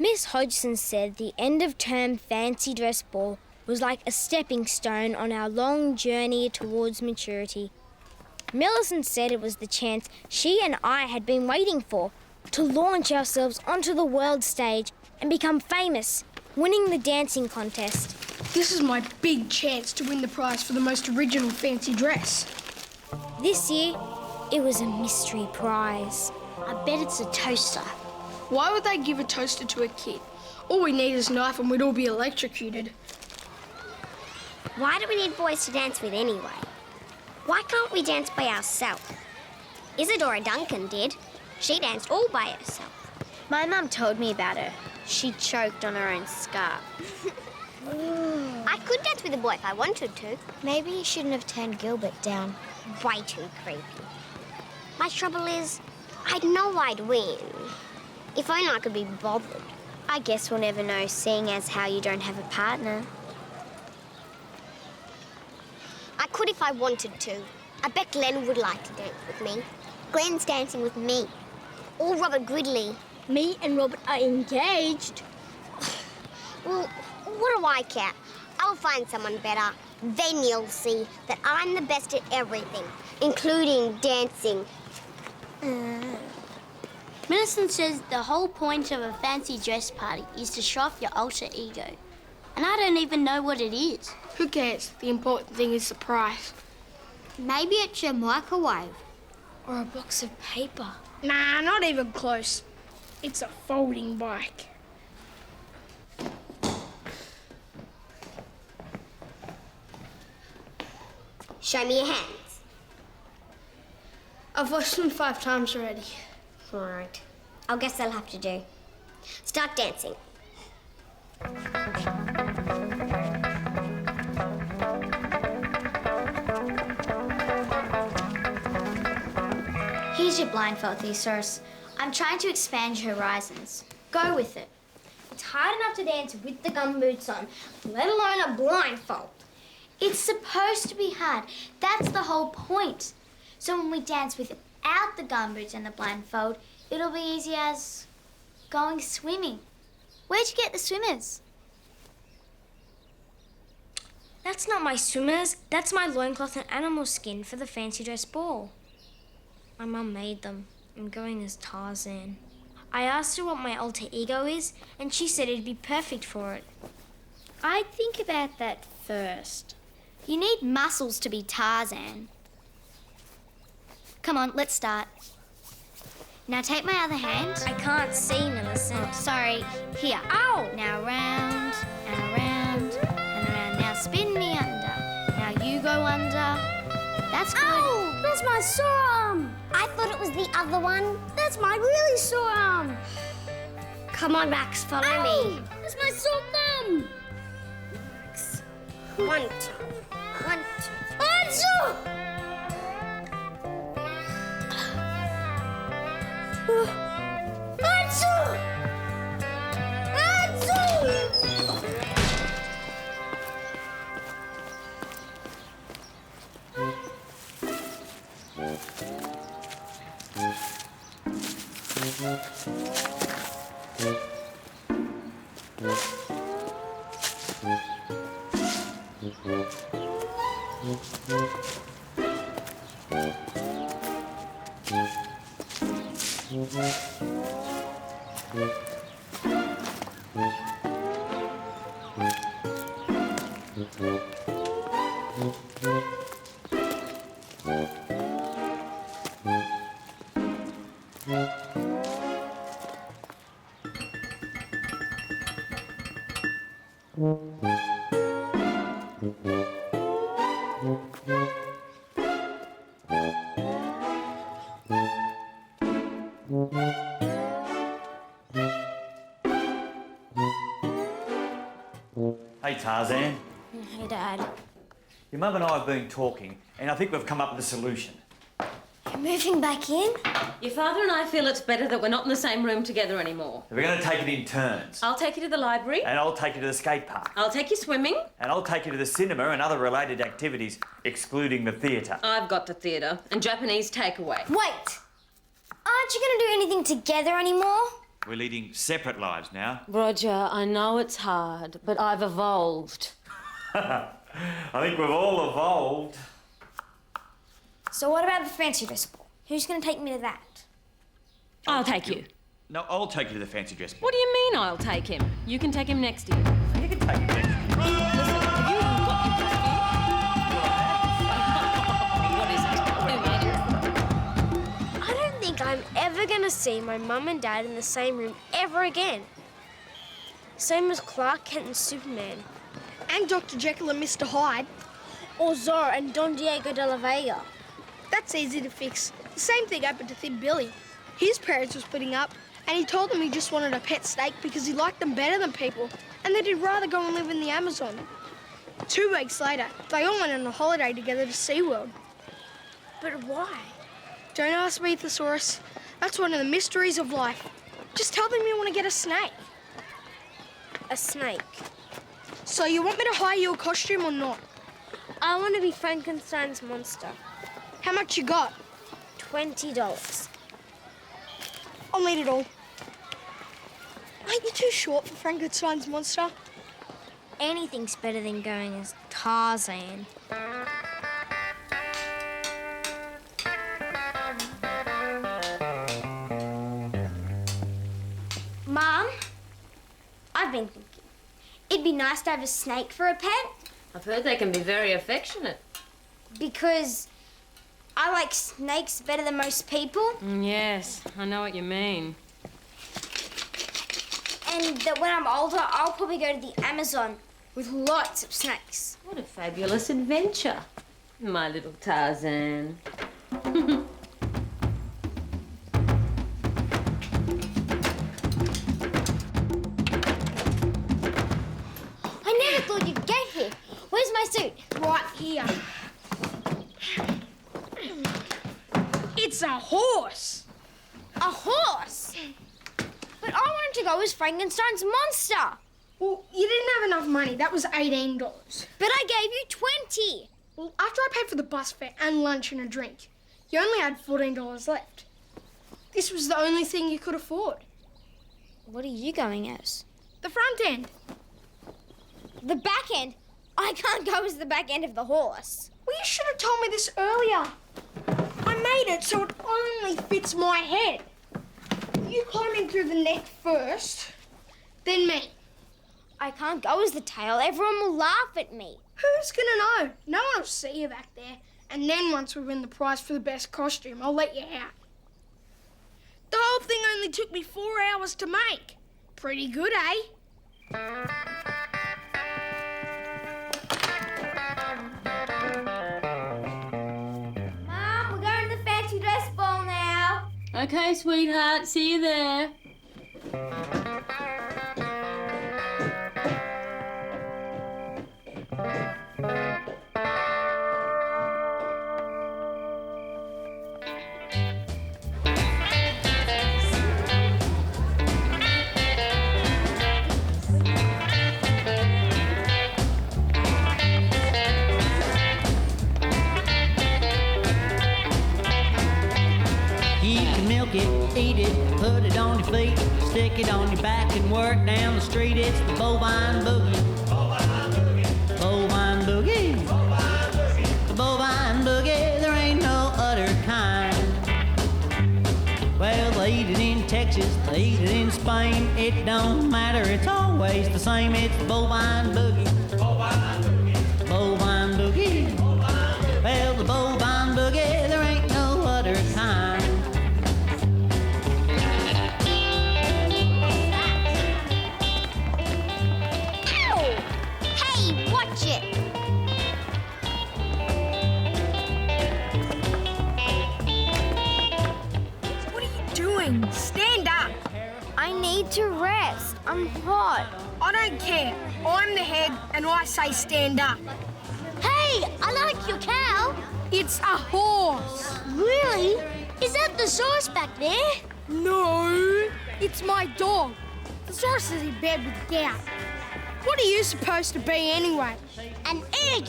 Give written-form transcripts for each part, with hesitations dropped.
Miss Hodgson said the end-of-term fancy dress ball was like a stepping stone on our long journey towards maturity. Millicent said it was the chance she and I had been waiting for, to launch ourselves onto the world stage and become famous, winning the dancing contest. This is my big chance to win the prize for the most original fancy dress. This year, it was a mystery prize. I bet it's a toaster. Why would they give a toaster to a kid? All we need is a knife and we'd all be electrocuted. Why do we need boys to dance with anyway? Why can't we dance by ourselves? Isadora Duncan did. She danced all by herself. My mum told me about her. She choked on her own scarf. I could dance with a boy if I wanted to. Maybe you shouldn't have turned Gilbert down. Way too creepy. My trouble is, I'd know I'd win. If only I could be bothered. I guess we'll never know, seeing as how you don't have a partner. I could if I wanted to. I bet Glenn would like to dance with me. Glenn's dancing with me. Or Robert Gridley. Me and Robert are engaged. Well, what do I care? I'll find someone better. Then you'll see that I'm the best at everything, including dancing. Millicent says the whole point of a fancy dress party is to show off your alter ego. And I don't even know what it is. Who cares? The important thing is the prize. Maybe it's your microwave. Or a box of paper. Nah, not even close. It's a folding bike. Show me your hands. I've washed them 5 times already. Right. I guess that'll have to do. Start dancing. Here's your blindfold, Thesaurus. I'm trying to expand your horizons. Go with it. It's hard enough to dance with the gumboots on, let alone a blindfold. It's supposed to be hard. That's the whole point. So when we dance without the gumboots and the blindfold, it'll be easy as going swimming. Where'd you get the swimmers? That's not my swimmers. That's my loincloth and animal skin for the fancy dress ball. My mum made them. I'm going as Tarzan. I asked her what my alter ego is, and she said it'd be perfect for it. I'd think about that first. You need muscles to be Tarzan. Come on, let's start. Now take my other hand. I can't see, Millicent. Oh, sorry. Here. Ow! Now round, and around, and around. Now spin me under. Now you go under. That's good. Ow! That's my sore arm! I thought it was the other one. That's my really sore arm! Come on, Max, follow me. That's my sore thumb! 1, 2. 1, 2. Achoo! Achoo! Achoo! Hey, Tarzan. Hey, Dad. Your mum and I have been talking, and I think we've come up with a solution. You're moving back in? Your father and I feel it's better that we're not in the same room together anymore. We're going to take it in turns. I'll take you to the library. And I'll take you to the skate park. I'll take you swimming. And I'll take you to the cinema and other related activities, excluding the theatre. I've got to theatre and Japanese takeaway. Wait! Aren't you going to do anything together anymore? We're leading separate lives now. Roger, I know it's hard, but I've evolved. I think we've all evolved. So what about the fancy dress ball? Who's going to take me to that? I'll take you. No, I'll take you to the fancy dress ball. What do you mean I'll take him? You can take him next year. You can take me next year. Listen, have you even got your costume? What is it? I don't think I'm ever going to see my mum and dad in the same room ever again. Same as Clark Kent and Superman. And Dr. Jekyll and Mr. Hyde. Or Zorro and Don Diego de la Vega. That's easy to fix. The same thing happened to Thin Billy. His parents were splitting up, and he told them he just wanted a pet snake because he liked them better than people, and that he'd rather go and live in the Amazon. 2 weeks later, they all went on a holiday together to SeaWorld. But why? Don't ask me, Thesaurus. That's one of the mysteries of life. Just tell them you want to get a snake. A snake. So you want me to hire you a costume or not? I want to be Frankenstein's monster. How much you got? $20. I'll need it all. Aren't you too short for Frankenstein's monster? Anything's better than going as Tarzan. Mom, I've been thinking. It'd be nice to have a snake for a pet I've heard they can be very affectionate. because I like snakes better than most people, Yes, I know what you mean. and that when I'm older, I'll probably go to the Amazon with lots of snakes. What a fabulous adventure, my little Tarzan. I never thought you'd get here. Where's my suit? Right here. It's a horse. A horse? But I wanted to go as Frankenstein's monster. Well, you didn't have enough money. That was $18. But I gave you 20. Well, after I paid for the bus fare and lunch and a drink, you only had $14 left. This was the only thing you could afford. What are you going as? The front end. The back end? I can't go as the back end of the horse. Well, you should have told me this earlier. I made it so it only fits my head. You climb in through the neck first, then me. I can't go as the tail. Everyone will laugh at me. Who's gonna know? No one will see you back there. And then once we win the prize for the best costume, I'll let you out. The whole thing only took me 4 hours to make. Pretty good, eh? Mom, we're going to the fancy dress ball now. Okay, sweetheart, see you there. You can milk it, eat it, put it on your feet, stick it on your back and work down the street. It's the bovine boogie. Bovine boogie. Bovine boogie. Bovine boogie. The bovine boogie, there ain't no other kind. Well, they eat it in Texas, they eat it in Spain. It don't matter, it's always the same. It's the bovine boogie. Bovine boogie. Bovine boogie. Bovine boogie. Well, the bovine boogie, there ain't no other kind. Hey, watch it! What are you doing? Stand up. I need to rest. I'm hot. I don't care. I'm the head and I say stand up. Hey, I like your cow. It's a horse. Really? Is that the source back there? No, it's my dog. The source is in bed with gout. What are you supposed to be anyway? An egg.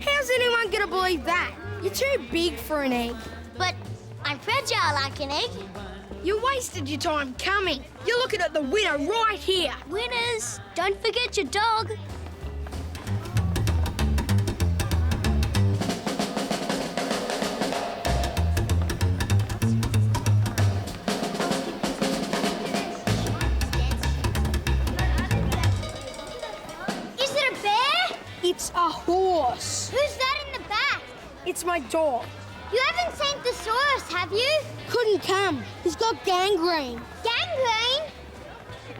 How's anyone gonna believe that? You're too big for an egg. But I'm fragile like an egg. You wasted your time coming. You're looking at the winner right here. Winners, don't forget your dog. Is it a bear? It's a horse. Who's that in the back? It's my dog. You haven't seen Thesaurus, have you? Couldn't come. He's got gangrene. Gangrene?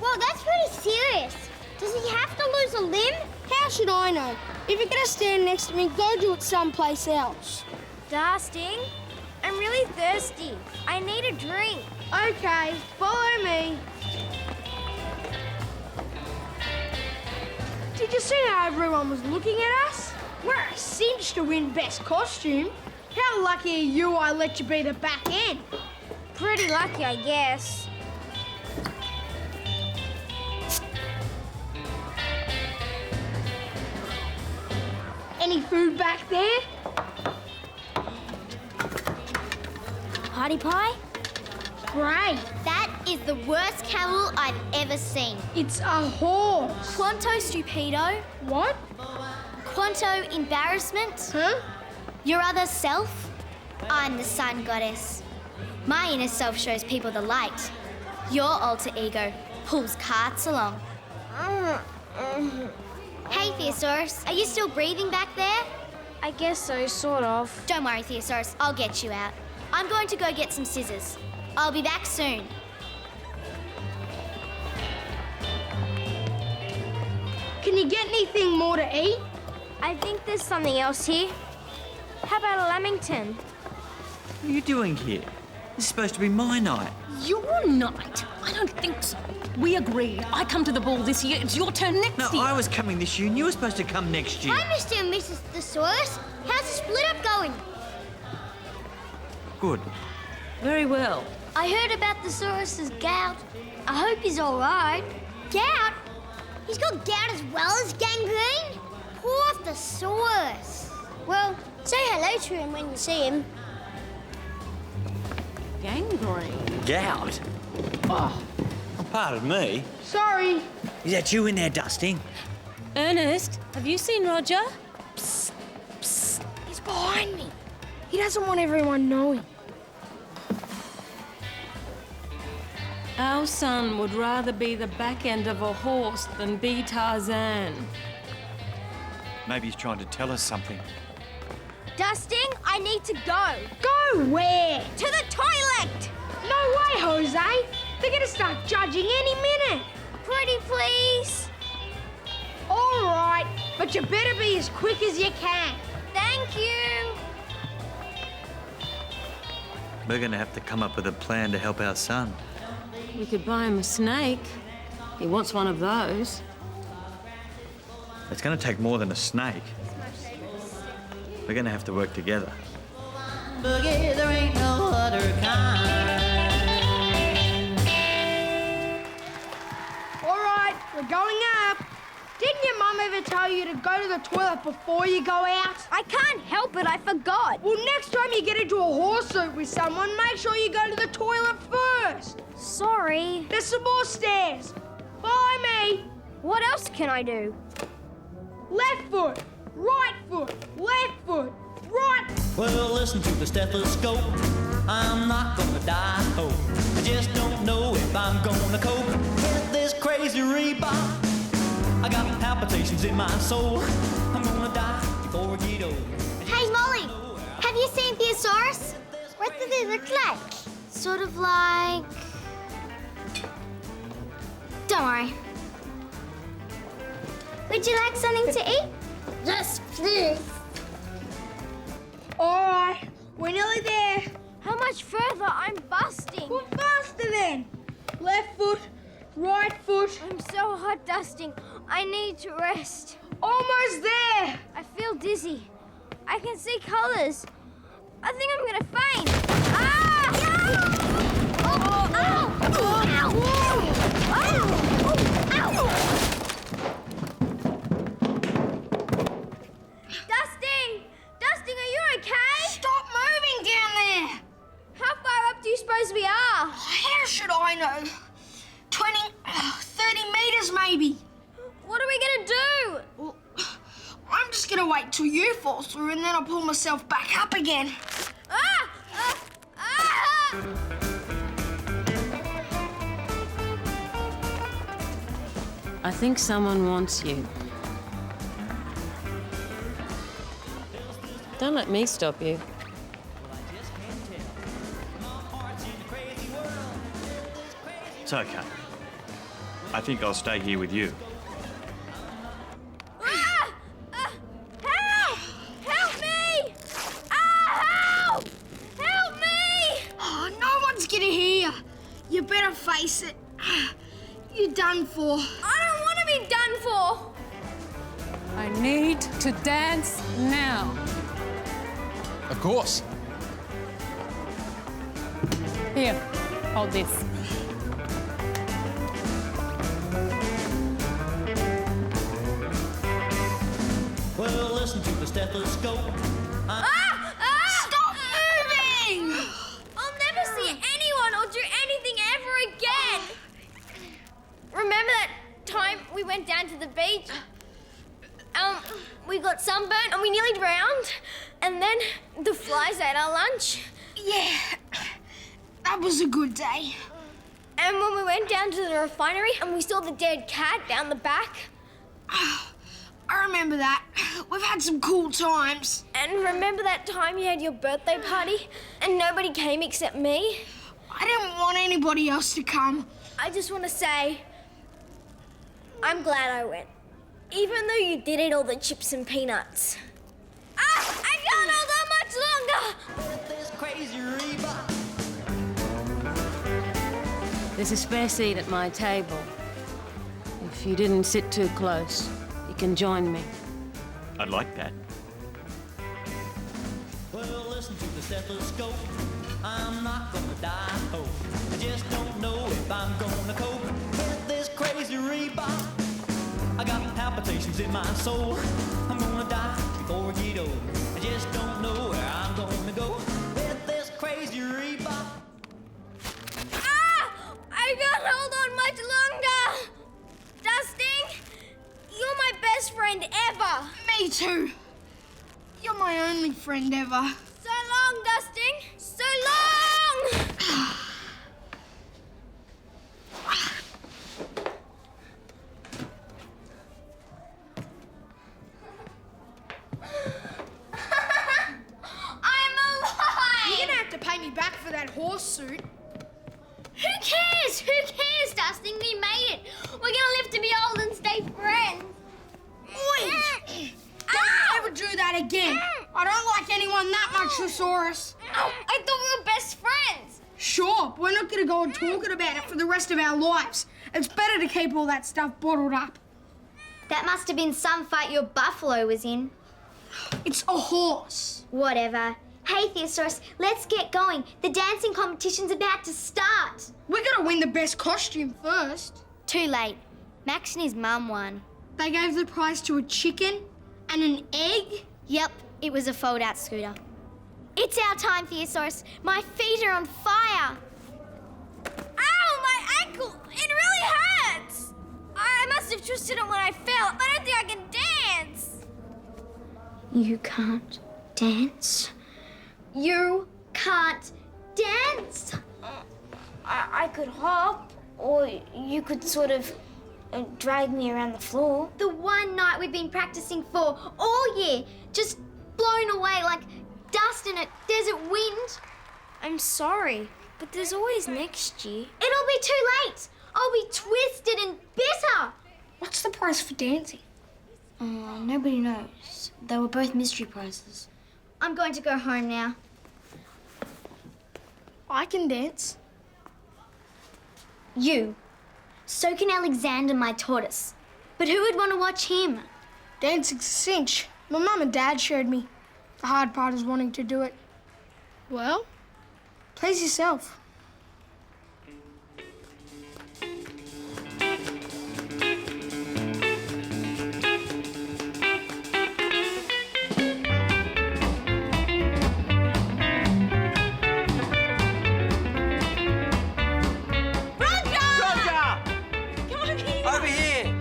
Well, that's pretty serious. Does he have to lose a limb? How should I know? If you're going to stand next to me, go do it someplace else. Dusting, I'm really thirsty. I need a drink. Okay, follow me. Did you see how everyone was looking at us? We're a cinch to win best costume. How lucky are you I let you be the back end? Pretty lucky, I guess. Any food back there? Party pie? Great. That is the worst camel I've ever seen. It's a horse. Quanto stupido. What? Quanto embarrassment. Huh? Your other self? I'm the sun goddess. My inner self shows people the light. Your alter ego pulls carts along. Hey, Thesaurus, are you still breathing back there? I guess so, sort of. Don't worry, Thesaurus, I'll get you out. I'm going to go get some scissors. I'll be back soon. Can you get anything more to eat? I think there's something else here. How about a lamington? What are you doing here? This is supposed to be my night. Your night? I don't think so. We agreed. I come to the ball this year. It's your turn next No, year. I was coming this year and you were supposed to come next year. Hi, Mr. and Mrs. Thesaurus. How's the split up going? Good. Very well. I heard about Thesaurus's gout. I hope he's all right. Gout? He's got gout as well as gangrene? Poor Thesaurus. Well, say hello to him when you see him. Gangrene. Gout? Oh, pardon me. Sorry. Is that you in there, Dusting? Ernest, have you seen Roger? He's behind me. He doesn't want everyone knowing. Our son would rather be the back end of a horse than be Tarzan. Maybe he's trying to tell us something. Dusting, I need to go. Go where? To the toilet! No way, Jose. They're going to start judging any minute. Pretty please. All right, but you better be as quick as you can. Thank you. We're going to have to come up with a plan to help our son. We could buy him a snake. He wants one of those. It's going to take more than a snake. We're going to have to work together. Boogie, there ain't no other kind. All right, we're going up. Didn't your mum ever tell you to go to the toilet before you go out? I can't help it, I forgot. Well, next time you get into a horse suit with someone, make sure you go to the toilet first. Sorry. There's some more stairs. Follow me. What else can I do? Left foot, right foot, left foot, right. Well, listen to the stethoscope. I'm not gonna die, oh. I just don't know if I'm gonna cope with this crazy Reebok. I got palpitations in my soul. I'm gonna die before I get old. Hey, Molly, have you seen Thesaurus? What do they look like? Sort of like... Don't worry. Would you like something to eat? Yes, please. All right, we're nearly there. How much further? I'm busting. Go faster then. Left foot, right foot. I'm so hot, Dusting. I need to rest. Almost there. I feel dizzy. I can see colours. I think I'm gonna faint. Ah! Oh! Ow! Ow! Ow! Dusting! Dusting, are you okay? Stop moving down there. How far up do you suppose we are? I maybe. What are we gonna do? Well, I'm just gonna wait till you fall through and then I'll pull myself back up again. Ah! Ah! Ah! I think someone wants you. Don't let me stop you. It's okay. I think I'll stay here with you. Ah! Help! Help me! Ah, help! Help me! Oh, no one's gonna hear. You better face it. You're done for. I don't want to be done for. I need to dance now. Of course. Here, hold this. Well, listen to the stethoscope. Stop moving! I'll never see anyone or do anything ever again. Remember that time we went down to the beach? We got sunburnt and we nearly drowned. And then the flies ate our lunch. Yeah, that was a good day. And when we went down to the refinery and we saw the dead cat down the back. I remember that. We've had some cool times. And remember that time you had your birthday party and nobody came except me? I didn't want anybody else to come. I just want to say, I'm glad I went. Even though you did eat all the chips and peanuts. Ah! I can't hold on much longer! This crazy Reebok. There's a spare seat at my table. If you didn't sit too close, you can join me. I'd like that. Well, listen to the stethoscope. I'm not gonna die, oh. I just don't know if I'm gonna cope with this crazy Reebok. I got palpitations in my soul. I'm gonna die before I get old. I just don't know where I'm gonna go with this crazy Reebok. Ah! I can't hold on much longer! Dusting, you're my best friend ever. Me too. You're my only friend ever. So long, Dusting. So long! You're gonna have to pay me back for that horse suit. Who cares? Who cares, Dusting? We made it. We're gonna live to be old and stay friends. Oi! Don't ever do that again. I don't like anyone that much, Thesaurus. I thought we were best friends. Sure, but we're not gonna go on talking about it for the rest of our lives. It's better to keep all that stuff bottled up. That must have been some fight your buffalo was in. It's a horse. Whatever. Hey, Thesaurus, let's get going. The dancing competition's about to start. We're gonna win the best costume first. Too late. Max and his mum won. They gave the prize to a chicken and an egg. Yep, it was a fold-out scooter. It's our time, Thesaurus. My feet are on fire. Ow, my ankle! It really hurts! I must have twisted it when I fell, but I don't think I can dance. You can't dance? You can't dance? I could hop, or you could sort of drag me around the floor. The one night we've been practicing for all year, just blown away like dust in a desert wind. I'm sorry, but there's always next year. It'll be too late. I'll be twisted and bitter. What's the prize for dancing? Nobody knows. They were both mystery prizes. I'm going to go home now. I can dance. You. So can Alexander, my tortoise. But who would want to watch him? Dancing's a cinch. My mum and dad showed me. The hard part is wanting to do it. Well, please yourself. Over here!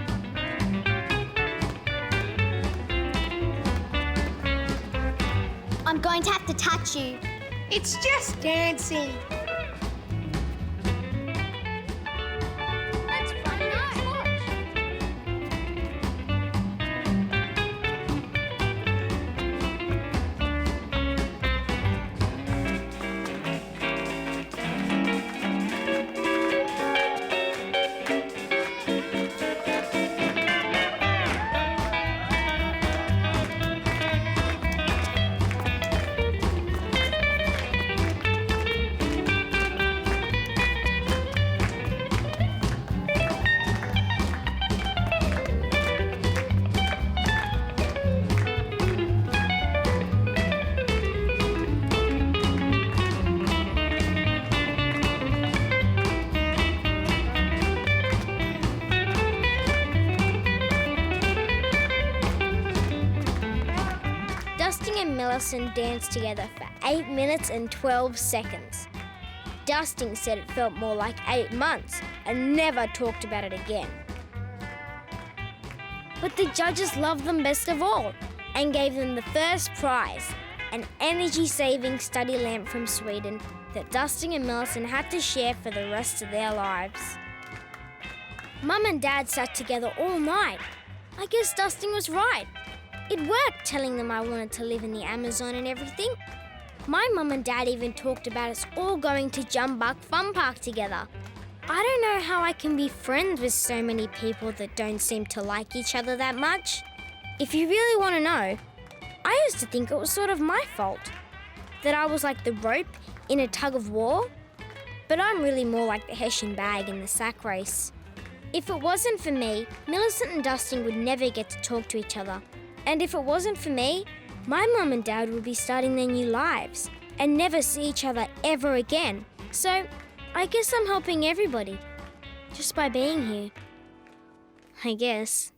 I'm going to have to touch you. It's just dancing. That's funny. Dusting and Millicent danced together for 8 minutes and 12 seconds. Dusting said it felt more like 8 months and never talked about it again. But the judges loved them best of all and gave them the first prize, an energy-saving study lamp from Sweden that Dusting and Millicent had to share for the rest of their lives. Mum and Dad sat together all night. I guess Dusting was right. It worked telling them I wanted to live in the Amazon and everything. My mum and dad even talked about us all going to Jumbuck Fun Park together. I don't know how I can be friends with so many people that don't seem to like each other that much. If you really want to know, I used to think it was sort of my fault. That I was like the rope in a tug of war. But I'm really more like the Hessian bag in the sack race. If it wasn't for me, Millicent and Dusting would never get to talk to each other. And if it wasn't for me, my mum and dad would be starting their new lives and never see each other ever again. So I guess I'm helping everybody just by being here. I guess.